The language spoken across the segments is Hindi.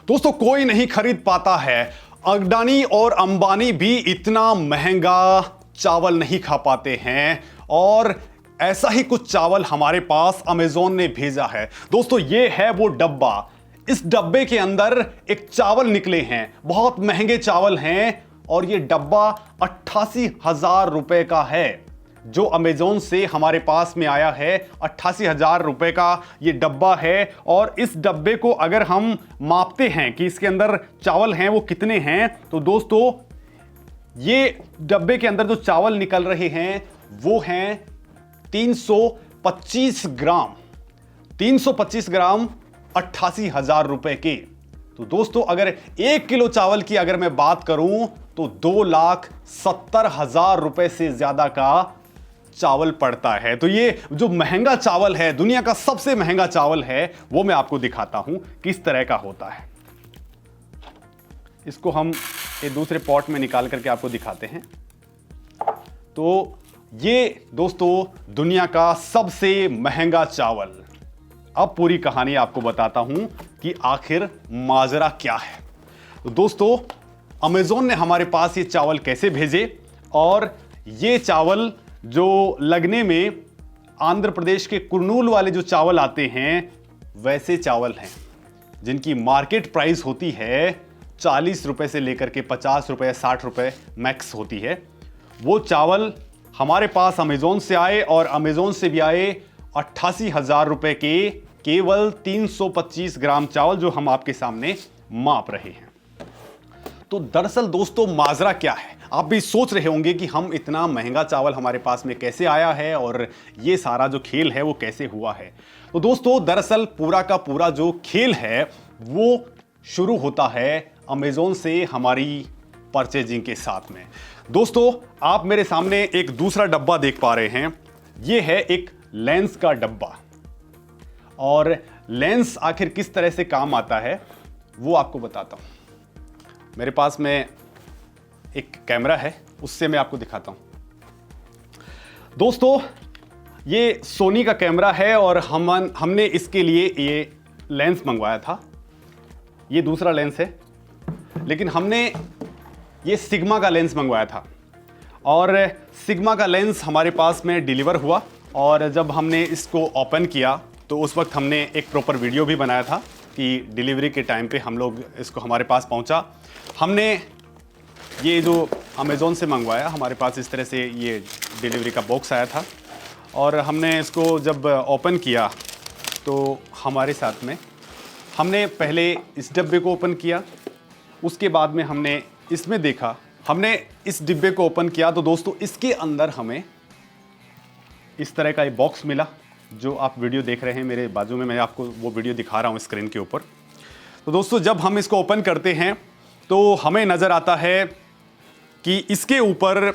दोस्तों कोई नहीं खरीद पाता है, अडानी और अंबानी भी इतना महंगा चावल नहीं खा पाते हैं। और ऐसा ही कुछ चावल हमारे पास अमेज़न ने भेजा है। दोस्तों ये है वो डब्बा। इस डब्बे के अंदर एक चावल निकले हैं, बहुत महंगे चावल हैं, और ये डब्बा 88,000 रुपए का है। जो अमेज़न से हमारे पास में आया है 88,000 रुपए का ये डब्बा है। और इस डब्बे को अगर हम मापते हैं कि इसके अंदर चावल हैं वो कितने हैं, तो दोस्तों ये डब्बे के अंदर जो चावल निकल रहे हैं वो हैं 325 ग्राम। 325 ग्राम 88,000 रुपए के। तो दोस्तों अगर 1 किलो चावल की अगर मैं बात करूं तो 2,70,000 रुपए से ज्यादा का चावल पड़ता है। तो ये जो महंगा चावल है, दुनिया का सबसे महंगा चावल है, वो मैं आपको दिखाता हूं किस तरह का होता है। इसको हम एक दूसरे पॉट में निकाल करके आपको दिखाते हैं। तो ये दोस्तों दुनिया का सबसे महंगा चावल। अब पूरी कहानी आपको बताता हूं कि आखिर माजरा क्या है। तो दोस्तों अमेज़न ने हमारे पास ये चावल कैसे भेजे, और ये चावल जो लगने में आंध्र प्रदेश के कुर्नूल वाले जो चावल आते हैं वैसे चावल हैं, जिनकी मार्केट प्राइस होती है 40 रुपए से लेकर के 50 रुपए 60 रुपए मैक्स होती है। वो चावल हमारे पास अमेज़न से आए, और अमेज़न से भी आए 88,000 रुपए के केवल 325 ग्राम चावल, जो हम आपके सामने माप रहे हैं। तो दरअसल दोस्तों माजरा क्या है, आप भी सोच रहे होंगे कि हम इतना महंगा चावल हमारे पास में कैसे आया है और ये सारा जो खेल है वो कैसे हुआ है। तो दोस्तों दरअसल पूरा का पूरा जो खेल है वो शुरू होता है अमेज़न से हमारी परचेजिंग के साथ में। दोस्तों आप मेरे सामने एक दूसरा डब्बा देख पा रहे हैं। ये है एक लेंस का डब्बा, और लेंस आखिर किस तरह से काम आता है वो आपको बताता हूं। मेरे पास में एक कैमरा है, उससे मैं आपको दिखाता हूं। दोस्तों ये सोनी का कैमरा है, और हमने इसके लिए ये लेंस मंगवाया था। ये दूसरा लेंस है, लेकिन हमने ये सिग्मा का लेंस मंगवाया था, और सिग्मा का लेंस हमारे पास में डिलीवर हुआ। और जब हमने इसको ओपन किया तो उस वक्त हमने एक प्रॉपर वीडियो भी बनाया था कि डिलीवरी के टाइम पे हम लोग इसको हमारे पास पहुंचा। हमने ये जो अमेज़न से मंगवाया, हमारे पास इस तरह से ये डिलीवरी का बॉक्स आया था, और हमने इसको जब ओपन किया तो हमारे साथ में हमने पहले इस डब्बे को ओपन किया, उसके बाद में हमने इसमें देखा। हमने इस डिब्बे को ओपन किया तो दोस्तों इसके अंदर हमें इस तरह का एक बॉक्स मिला, जो आप वीडियो देख रहे हैं मेरे बाजू में, मैं आपको वो वीडियो दिखा रहा हूँ स्क्रीन के ऊपर। तो दोस्तों जब हम इसको ओपन करते हैं तो हमें नज़र आता है कि इसके ऊपर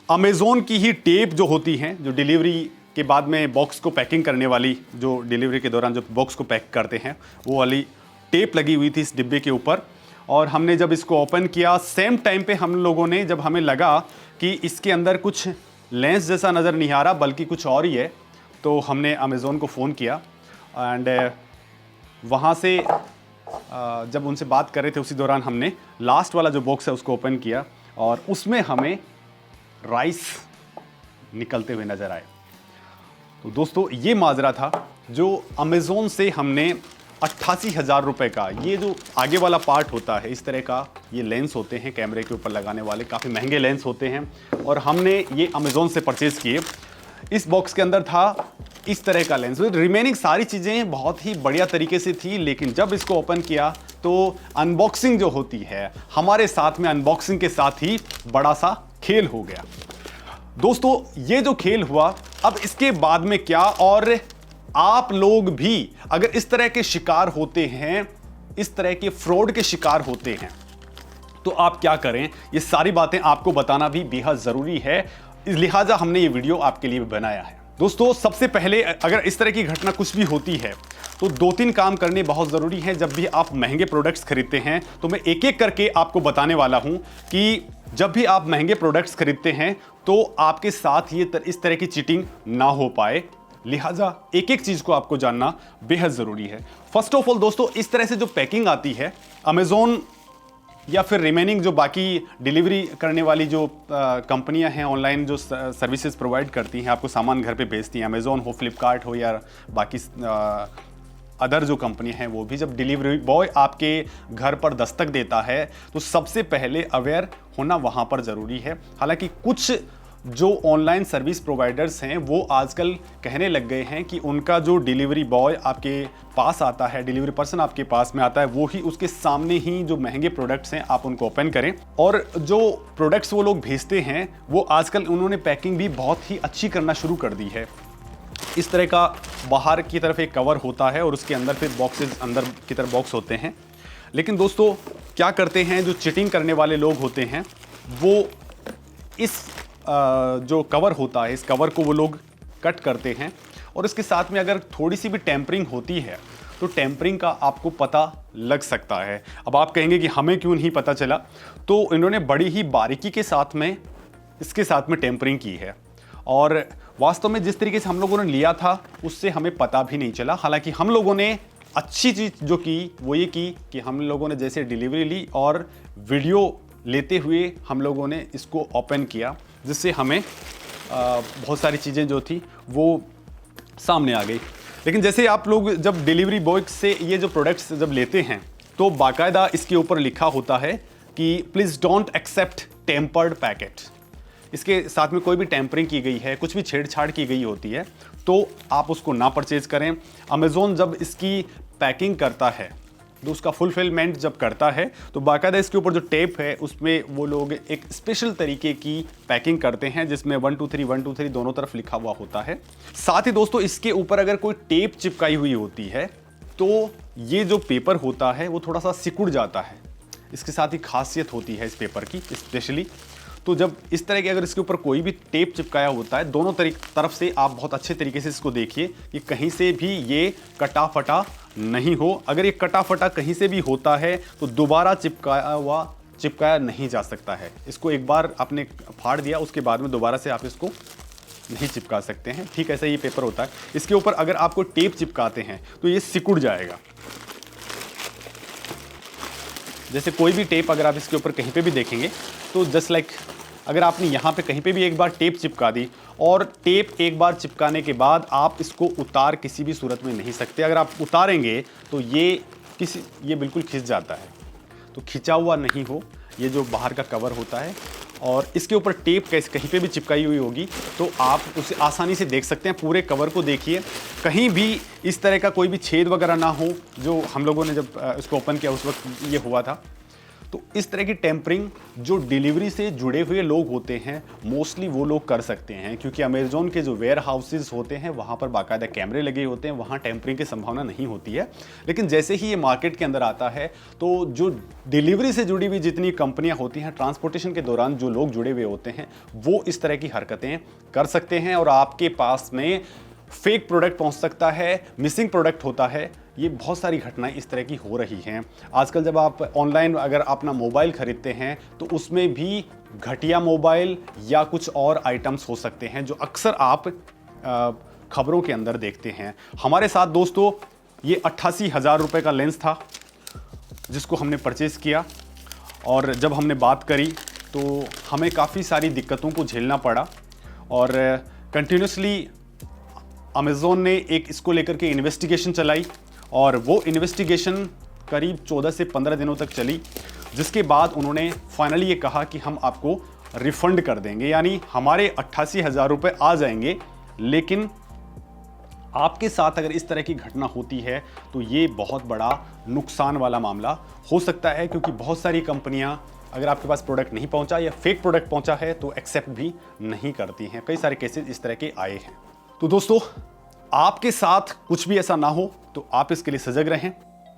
अमेज़न की ही टेप जो होती हैं, जो डिलीवरी के बाद में बॉक्स को पैकिंग करने वाली, जो डिलीवरी के दौरान जो बॉक्स को पैक करते हैं, वो वाली टेप लगी हुई थी इस डिब्बे के ऊपर। और हमने जब इसको ओपन किया, सेम टाइम पे हम लोगों ने, जब हमें लगा कि इसके अंदर कुछ लेंस जैसा नज़र नहीं आ रहा बल्कि कुछ और ही है, तो हमने अमेज़न को फ़ोन किया। एंड वहाँ से जब उनसे बात कर रहे थे उसी दौरान हमने लास्ट वाला जो बॉक्स है उसको ओपन किया, और उसमें हमें राइस निकलते हुए नज़र आए। तो दोस्तों ये माजरा था जो अमेज़न से हमने 88,000 रुपए का, ये जो आगे वाला पार्ट होता है इस तरह का, ये लेंस होते हैं कैमरे के ऊपर लगाने वाले, काफ़ी महंगे लेंस होते हैं, और हमने ये अमेज़न से परचेज़ किए। इस बॉक्स के अंदर था इस तरह का लेंस। रिमेनिंग सारी चीज़ें बहुत ही बढ़िया तरीके से थी, लेकिन जब इसको ओपन किया तो अनबॉक्सिंग जो होती है, हमारे साथ में अनबॉक्सिंग के साथ ही बड़ा सा खेल हो गया। दोस्तों ये जो खेल हुआ, अब इसके बाद में क्या, और आप लोग भी अगर इस तरह के शिकार होते हैं, इस तरह के फ्रॉड के शिकार होते हैं, तो आप क्या करें, ये सारी बातें आपको बताना भी बेहद ज़रूरी है, लिहाजा हमने ये वीडियो आपके लिए बनाया है। दोस्तों सबसे पहले अगर इस तरह की घटना कुछ भी होती है तो 2-3 काम करने बहुत ज़रूरी है। जब भी आप महंगे प्रोडक्ट्स खरीदते हैं तो मैं एक एक करके आपको बताने वाला हूं कि जब भी आप महंगे प्रोडक्ट्स खरीदते हैं तो आपके साथ ये इस तरह की चीटिंग ना हो पाए, लिहाजा एक एक चीज़ को आपको जानना बेहद ज़रूरी है। फर्स्ट ऑफ ऑल दोस्तों, इस तरह से जो पैकिंग आती है अमेज़ोन या फिर रिमेनिंग जो बाकी डिलीवरी करने वाली जो कंपनियां हैं, ऑनलाइन जो सर्विसेज प्रोवाइड करती हैं, आपको सामान घर पे भेजती हैं, अमेज़ोन हो, फ्लिपकार्ट हो या बाकी अदर जो कंपनी हैं, वो भी जब डिलीवरी बॉय आपके घर पर दस्तक देता है तो सबसे पहले अवेयर होना वहाँ पर ज़रूरी है। हालांकि कुछ जो ऑनलाइन सर्विस प्रोवाइडर्स हैं वो आजकल कहने लग गए हैं कि उनका जो डिलीवरी बॉय आपके पास आता है, डिलीवरी पर्सन आपके पास में आता है, वो ही उसके सामने ही जो महंगे प्रोडक्ट्स हैं आप उनको ओपन करें। और जो प्रोडक्ट्स वो लोग भेजते हैं वो आजकल उन्होंने पैकिंग भी बहुत ही अच्छी करना शुरू कर दी है। इस तरह का बाहर की तरफ एक कवर होता है और उसके अंदर फिर बॉक्सेस, अंदर की तरफ बॉक्स होते हैं। लेकिन दोस्तों क्या करते हैं, जो चीटिंग करने वाले लोग होते हैं वो इस जो कवर होता है, इस कवर को वो लोग कट करते हैं और इसके साथ में अगर थोड़ी सी भी टेम्परिंग होती है तो टेम्परिंग का आपको पता लग सकता है। अब आप कहेंगे कि हमें क्यों नहीं पता चला, तो इन्होंने बड़ी ही बारीकी के साथ में इसके साथ में टेम्परिंग की है और वास्तव में जिस तरीके से हम लोगों ने लिया था उससे हमें पता भी नहीं चला। हालांकि हम लोगों ने अच्छी चीज़ जो की वो ये की कि हम लोगों ने जैसे डिलीवरी ली और वीडियो लेते हुए हम लोगों ने इसको ओपन किया, जिससे हमें बहुत सारी चीज़ें जो थी वो सामने आ गई। लेकिन जैसे आप लोग जब डिलीवरी बॉय से ये जो प्रोडक्ट्स जब लेते हैं तो बाकायदा इसके ऊपर लिखा होता है कि please don't accept tempered packet. इसके साथ में कोई भी टेम्परिंग की गई है, कुछ भी छेड़छाड़ की गई होती है तो आप उसको ना परचेज करें। अमेज़ॉन जब इसकी पैकिंग करता है तो उसका फुलफिलमेंट जब करता है तो बाकायदा इसके ऊपर जो टेप है उसमें वो लोग एक स्पेशल तरीके की पैकिंग करते हैं जिसमें 1 2 3 1 2 3 दोनों तरफ लिखा हुआ होता है। साथ ही दोस्तों इसके ऊपर अगर कोई टेप चिपकाई हुई होती है तो ये जो पेपर होता है वो थोड़ा सा सिकुड़ जाता है। इसके साथ ही खासियत होती है इस पेपर की स्पेशली, तो जब इस तरह के अगर इसके ऊपर कोई भी टेप चिपकाया होता है दोनों तरफ से आप बहुत अच्छे तरीके से इसको देखिए कि कहीं से भी ये कटा फटा नहीं हो। अगर ये कटा फटा कहीं से भी होता है तो दोबारा चिपकाया नहीं जा सकता है। इसको एक बार आपने फाड़ दिया उसके बाद में दोबारा से आप इसको नहीं चिपका सकते हैं। ठीक ऐसा ये पेपर होता है। इसके ऊपर अगर आपको टेप चिपकाते हैं तो ये सिकुड़ जाएगा। जैसे कोई भी टेप अगर आप इसके ऊपर कहीं पे भी देखेंगे तो जस्ट लाइक अगर आपने यहाँ पे कहीं पे भी एक बार टेप चिपका दी और टेप एक बार चिपकाने के बाद आप इसको उतार किसी भी सूरत में नहीं सकते। अगर आप उतारेंगे तो ये बिल्कुल खिंच जाता है। तो खिंचा हुआ नहीं हो ये जो बाहर का कवर होता है और इसके ऊपर टेप कहीं पे भी चिपकाई हुई होगी तो आप उसे आसानी से देख सकते हैं। पूरे कवर को देखिए, कहीं भी इस तरह का कोई भी छेद वगैरह ना हो। जो हम लोगों ने जब इसको ओपन किया उस वक्त ये हुआ था। तो इस तरह की टेम्परिंग जो डिलीवरी से जुड़े हुए लोग होते हैं मोस्टली वो लोग कर सकते हैं, क्योंकि अमेज़ॉन के जो वेयर हाउसेज होते हैं वहाँ पर बाकायदा कैमरे लगे होते हैं, वहाँ टेम्परिंग की संभावना नहीं होती है। लेकिन जैसे ही ये मार्केट के अंदर आता है तो जो डिलीवरी से जुड़ी हुई जितनी कंपनियाँ होती हैं, ट्रांसपोर्टेशन के दौरान जो लोग जुड़े हुए होते हैं वो इस तरह की हरकतें कर सकते हैं और आपके पास में फेक प्रोडक्ट पहुंच सकता है, मिसिंग प्रोडक्ट होता है। ये बहुत सारी घटनाएं इस तरह की हो रही हैं। आजकल जब आप ऑनलाइन अगर अपना मोबाइल खरीदते हैं तो उसमें भी घटिया मोबाइल या कुछ और आइटम्स हो सकते हैं जो अक्सर आप खबरों के अंदर देखते हैं। हमारे साथ दोस्तों ये 88,000 रुपये का लेंस था जिसको हमने परचेज़ किया और जब हमने बात करी तो हमें काफ़ी सारी दिक्कतों को झेलना पड़ा और कंटिन्यूसली अमेज़ॉन ने एक इसको लेकर के इन्वेस्टिगेशन चलाई और वो इन्वेस्टिगेशन करीब 14 से 15 दिनों तक चली, जिसके बाद उन्होंने फाइनली ये कहा कि हम आपको रिफंड कर देंगे, यानी हमारे 88,000 रुपये आ जाएंगे। लेकिन आपके साथ अगर इस तरह की घटना होती है तो ये बहुत बड़ा नुकसान वाला मामला हो सकता है, क्योंकि बहुत सारी कंपनियां अगर आपके पास प्रोडक्ट नहीं पहुंचा या फेक प्रोडक्ट पहुंचा है तो एक्सेप्ट भी नहीं करती हैं। कई सारे केसेस इस तरह के आए हैं। तो दोस्तों आपके साथ कुछ भी ऐसा ना हो तो आप इसके लिए सजग रहें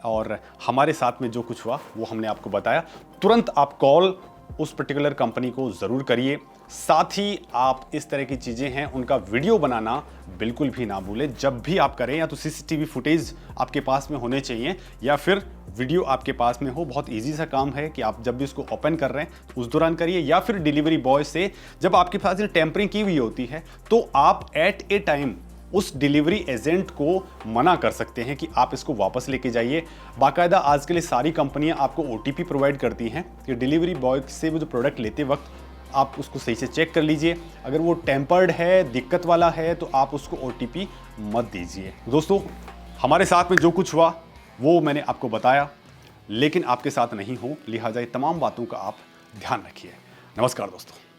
और हमारे साथ में जो कुछ हुआ वो हमने आपको बताया। तुरंत आप कॉल उस पर्टिकुलर कंपनी को ज़रूर करिए। साथ ही आप इस तरह की चीज़ें हैं उनका वीडियो बनाना बिल्कुल भी ना भूलें। जब भी आप करें या तो सीसीटीवी फुटेज आपके पास में होने चाहिए या फिर वीडियो आपके पास में हो। बहुत इजी सा काम है कि आप जब भी इसको ओपन कर रहे हैं उस दौरान करिए, या फिर डिलीवरी बॉय से जब आपके पास ये टेम्परिंग की हुई होती है तो आप एट ए टाइम उस डिलीवरी एजेंट को मना कर सकते हैं कि आप इसको वापस लेके जाइए। बाकायदा आज के लिए सारी कंपनियां आपको OTP प्रोवाइड करती हैं कि डिलीवरी बॉय से वो जो प्रोडक्ट लेते वक्त आप उसको सही से चेक कर लीजिए। अगर वो टेम्पर्ड है, दिक्कत वाला है, तो आप उसको OTP मत दीजिए। दोस्तों, हमारे साथ में जो कुछ हुआ वो मैंने आपको बताया, लेकिन आपके साथ नहीं हो, लिहाजा ये तमाम बातों का आप ध्यान रखिए। नमस्कार दोस्तों।